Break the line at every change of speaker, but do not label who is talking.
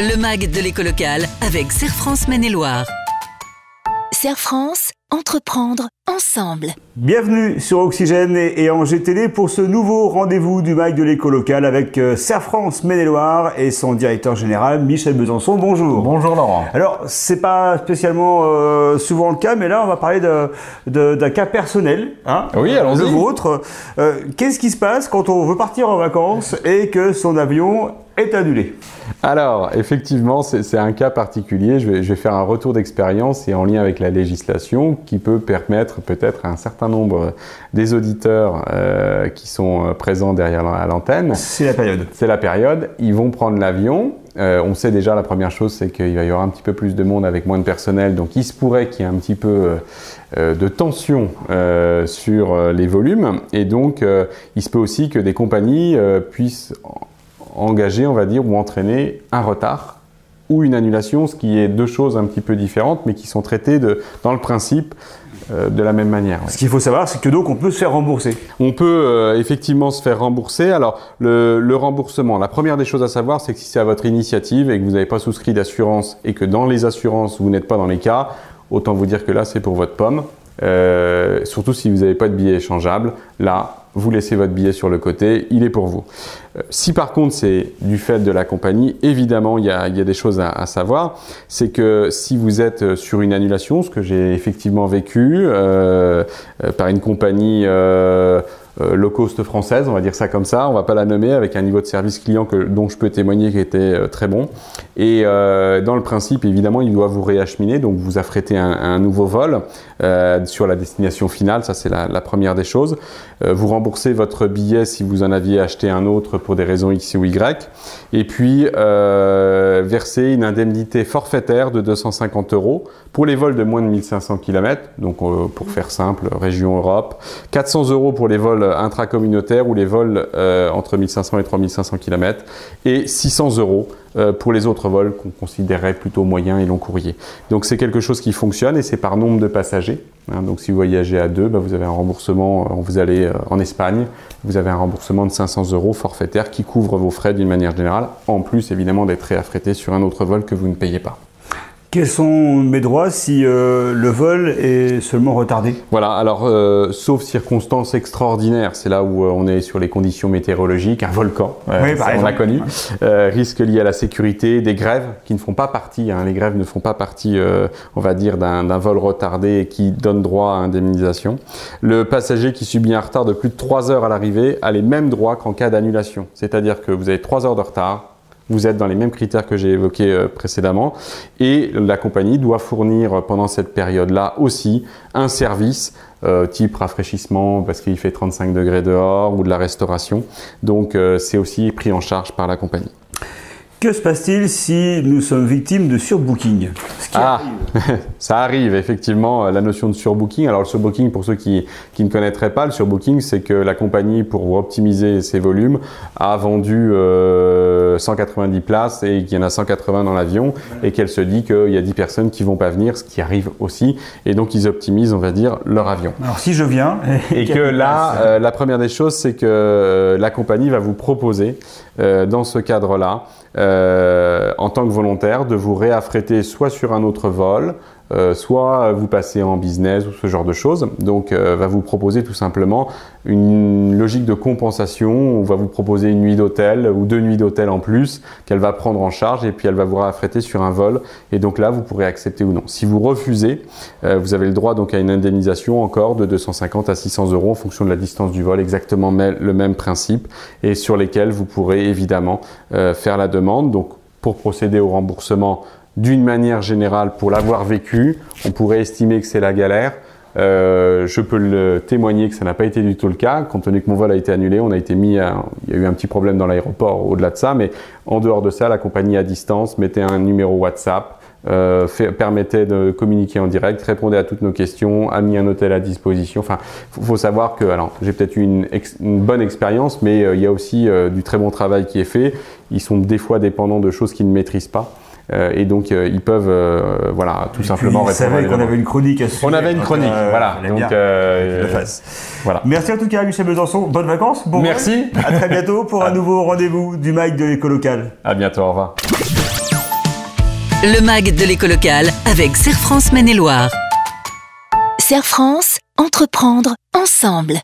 Le MAG de l'éco locale avec Serre France Maine-et-Loire. Serre France, entreprendre ensemble.
Bienvenue sur Oxygène et en GTD pour ce nouveau rendez-vous du MAG de l'éco locale avec Serre France Maine-et-Loire et son directeur général Michel Besançon. Bonjour.
Bonjour Laurent.
Alors, c'est pas spécialement souvent le cas, mais là on va parler d'un cas personnel. Hein,
oui, allons-y.
Le vôtre. Qu'est-ce qui se passe quand on veut partir en vacances et que son avion est annulé?
Alors, effectivement, c'est un cas particulier. Je vais faire un retour d'expérience et en lien avec la législation qui peut permettre peut-être à un certain nombre des auditeurs qui sont présents derrière l'antenne.
C'est la période.
C'est la période. Ils vont prendre l'avion. On sait déjà, la première chose, c'est qu'il va y avoir un petit peu plus de monde avec moins de personnel. Donc, il se pourrait qu'il y ait un petit peu de tension sur les volumes. Et donc, il se peut aussi que des compagnies puissent engager, on va dire, ou entraîner un retard ou une annulation, ce qui est deux choses un petit peu différentes, mais qui sont traitées dans le principe de la même manière.
Ce qu'il faut savoir, c'est que donc on peut se faire rembourser.
On peut effectivement se faire rembourser. Alors, le remboursement, la première des choses à savoir, c'est que si c'est à votre initiative et que vous n'avez pas souscrit d'assurance et que dans les assurances, vous n'êtes pas dans les cas, autant vous dire que là, c'est pour votre pomme. Surtout si vous n'avez pas de billet échangeable, là, vous laissez votre billet sur le côté, il est pour vous. Si par contre c'est du fait de la compagnie, évidemment il y a des choses à savoir. C'est que si vous êtes sur une annulation, ce que j'ai effectivement vécu par une compagnie low cost française, on va dire ça comme ça, on va pas la nommer, avec un niveau de service client dont je peux témoigner qui était très bon. Et dans le principe, évidemment, il doit vous réacheminer, donc vous affrétez un nouveau vol sur la destination finale, ça c'est la première des choses. Vous remboursez votre billet si vous en aviez acheté un autre pour des raisons X ou Y. Et puis, versez une indemnité forfaitaire de 250 € pour les vols de moins de 1500 km, donc pour faire simple, région Europe, 400 € pour les vols intracommunautaires ou les vols entre 1500 et 3500 km et 600 € pour les autres vols qu'on considérerait plutôt moyens et long courrier. Donc c'est quelque chose qui fonctionne et c'est par nombre de passagers. Hein, donc si vous voyagez à deux, vous avez un remboursement, vous allez en Espagne, vous avez un remboursement de 500 € forfaitaire qui couvre vos frais d'une manière générale, en plus évidemment d'être réaffrété sur un autre vol que vous ne payez pas.
Quels sont mes droits si le vol est seulement retardé? Voilà,
alors sauf circonstances extraordinaires, c'est là où on est sur les conditions météorologiques, un volcan,
oui,
on a connu, risques liés à la sécurité, des grèves qui ne font pas partie, les grèves ne font pas partie, on va dire, d'un vol retardé et qui donne droit à indemnisation. Le passager qui subit un retard de plus de 3 heures à l'arrivée a les mêmes droits qu'en cas d'annulation, c'est-à-dire que vous avez 3 heures de retard, vous êtes dans les mêmes critères que j'ai évoqués précédemment et la compagnie doit fournir pendant cette période-là aussi un service type rafraîchissement parce qu'il fait 35 degrés dehors ou de la restauration. Donc c'est aussi pris en charge par la compagnie.
Que se passe-t-il si nous sommes victimes de surbooking?
Ça arrive effectivement, la notion de surbooking. Alors le surbooking, pour ceux qui ne connaîtraient pas, le surbooking, c'est que la compagnie, pour optimiser ses volumes, a vendu 190 places et qu'il y en a 180 dans l'avion et qu'elle se dit qu'il y a 10 personnes qui vont pas venir, ce qui arrive aussi. Et donc ils optimisent, on va dire, leur avion.
Alors si je viens…
Et que là, la première des choses, c'est que la compagnie va vous proposer, dans ce cadre-là, en tant que volontaire, de vous réaffréter soit sur un autre vol, soit vous passez en business ou ce genre de choses. Donc va vous proposer tout simplement une logique de compensation. On va vous proposer une nuit d'hôtel ou 2 nuits d'hôtel en plus qu'elle va prendre en charge et puis elle va vous réaffréter sur un vol. Et donc là, vous pourrez accepter ou non. Si vous refusez, vous avez le droit donc à une indemnisation encore de 250 à 600 € en fonction de la distance du vol, exactement le même principe et sur lesquels vous pourrez évidemment faire la demande. Donc pour procéder au remboursement, d'une manière générale, pour l'avoir vécu, on pourrait estimer que c'est la galère. Je peux le témoigner que ça n'a pas été du tout le cas, compte tenu que mon vol a été annulé, on a été mis il y a eu un petit problème dans l'aéroport au-delà de ça, mais en dehors de ça, la compagnie à distance mettait un numéro WhatsApp, permettait de communiquer en direct, répondait à toutes nos questions, a mis un hôtel à disposition. Enfin, faut savoir que, alors, j'ai peut-être eu une bonne expérience, mais il y a aussi du très bon travail qui est fait. Ils sont des fois dépendants de choses qu'ils ne maîtrisent pas. Et donc ils peuvent tout simplement répondre à des
demandes. On avait une chronique à ce sujet.
On avait une chronique, voilà. Donc
voilà. Merci en tout cas Michel Besançon, bonnes vacances. Bon
merci.
À très bientôt pour un nouveau rendez-vous du MAG de l'éco locale.
À bientôt, au revoir.
Le MAG de l'éco-local avec Serre France Maine-et-Loire. Serre France, entreprendre ensemble.